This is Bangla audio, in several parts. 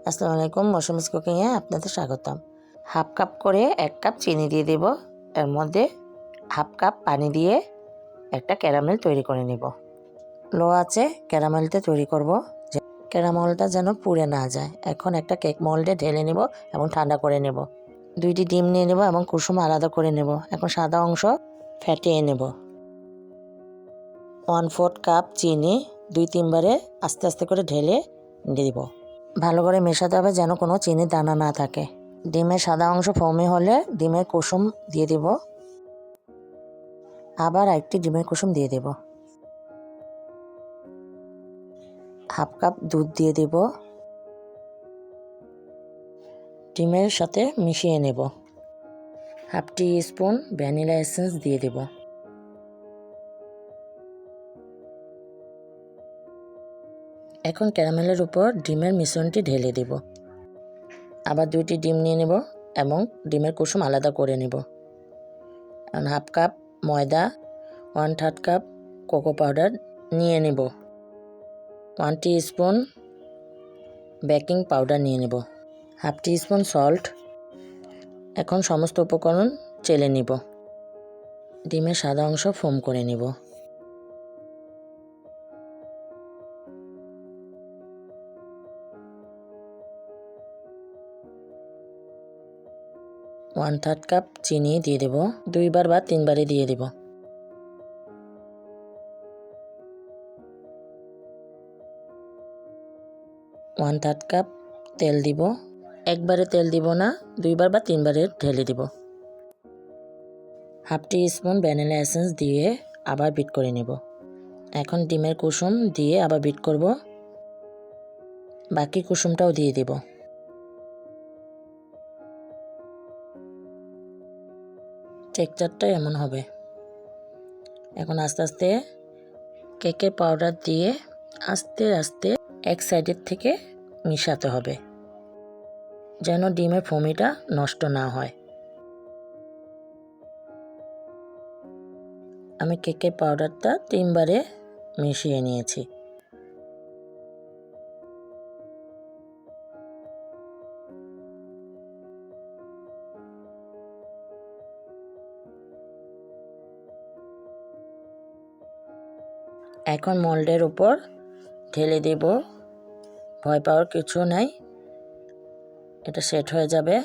আসসালামু আলাইকুম, মৌসুমিস কুকিংয়ে আপনাদের স্বাগতম। হাফ কাপ করে 1 কাপ চিনি দিয়ে দেব। এর মধ্যে হাফ কাপ পানি দিয়ে একটা ক্যারামেল তৈরি করে নেব। লো আছে ক্যারামেলটা তৈরি করব, যে ক্যারামেলটা যেন পুড়ে না যায়। এখন একটা কেক মোল্ডে ঢেলে নেব এবং ঠান্ডা করে নেব। 2টি ডিম নিয়ে নেব এবং কুসুম আলাদা করে নেব। এখন সাদা অংশ ফেটিয়ে নেব। 1/4 কাপ চিনি 2-3 বারে আস্তে আস্তে করে ঢেলে দিব। ভালো করে মেশাতে হবে যেন কোনো চিনির দানা না থাকে। ডিমের সাদা অংশ ফোমে হলে ডিমের কুসুম দিয়ে দেব। আবার একটি ডিমের কুসুম দিয়ে দেব। হাফ কাপ দুধ দিয়ে দেব। ডিমের সাথে মিশিয়ে নেব। হাফ টি স্পুন ভ্যানিলা এসেন্স দিয়ে দেব। এখন ক্যারামেলের উপর ডিমের মিশ্রণটি ঢেলে দেব। আবার 2টি ডিম নিয়ে নেব এবং ডিমের কুসুম আলাদা করে নেব। হাফ কাপ ময়দা, 1/3 কাপ কোকো পাউডার নিয়ে নেব। 1 টিস্পুন বেকিং পাউডার নিয়ে নেব। Half teaspoon salt. এখন সমস্ত উপকরণ চেলে নিব। ডিমের সাদা অংশ ফোম করে নেব। ওয়ান থার্ড কাপ চিনি দিয়ে দেব। 2 বার বা 3 বারে দিয়ে দেব। ওয়ান থার্ড কাপ তেল দিব। একবারে তেল দিব না, 2 বার বা 3 বারে ঢেলে দিব। হাফ টি স্পুন ভ্যানিলা এসেন্স দিয়ে আবার বিট করে নেব। এখন ডিমের কুসুম দিয়ে আবার বিট করব। বাকি কুসুমটাও দিয়ে দেব। টেক্সচারটা এমন হবে। এখন আস্তে আস্তে কেকের পাউডার দিয়ে আস্তে আস্তে এক সাইডের থেকে মিশাতে হবে যেন ডিমের ফোমিটা নষ্ট না হয়। আমি কেকের পাউডারটা 3 বারে মিশিয়ে নিয়েছি। এখন মোল্ডের উপর ঢেলে দেব। ভয় পাওয়ার কিছু নাই, এটা সেট হয়ে যাবে।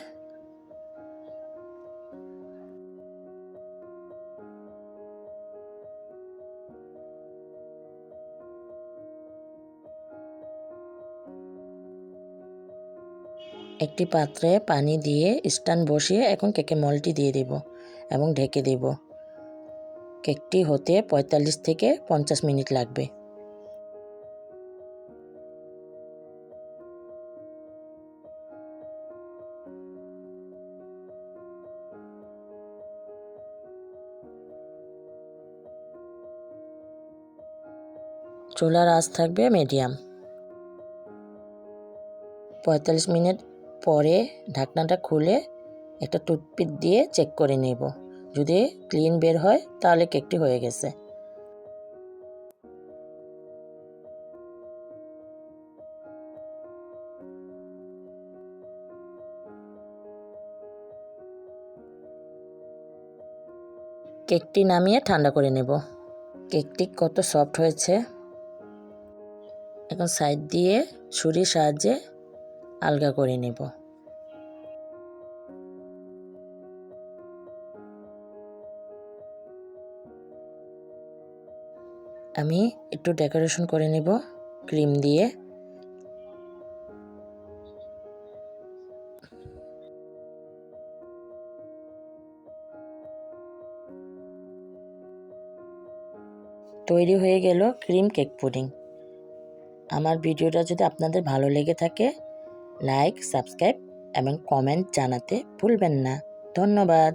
একটি পাত্রে পানি দিয়ে স্ট্যান্ড বসিয়ে এখন কেকের মোল্ডটি দিয়ে দেব এবং ঢেকে দেব। কেকটি হতে 45 থেকে 50 মিনিট লাগবে। চুলার আঁচ থাকবে মিডিয়াম। 45 মিনিট পরে ঢাকনাটা খুলে একটা টুথপিক দিয়ে চেক করে নেব। যদি ক্লিন বের হয় তাহলে কেকটি হয়ে গেছে। কেকটি নামিয়ে ঠান্ডা করে নেব। কেকটি কত সফট হয়েছে। এখন সাইড দিয়ে ছুরির সাহায্যে আলগা করে নেব। আমি একটু ডেকোরেশন করে নেব ক্রিম দিয়ে। তৈরি হয়ে গেল ক্রিম কেক পুডিং। আমার ভিডিওটা যদি আপনাদের ভালো লেগে থাকে লাইক, সাবস্ক্রাইব এবং কমেন্ট জানাতে ভুলবেন না। ধন্যবাদ।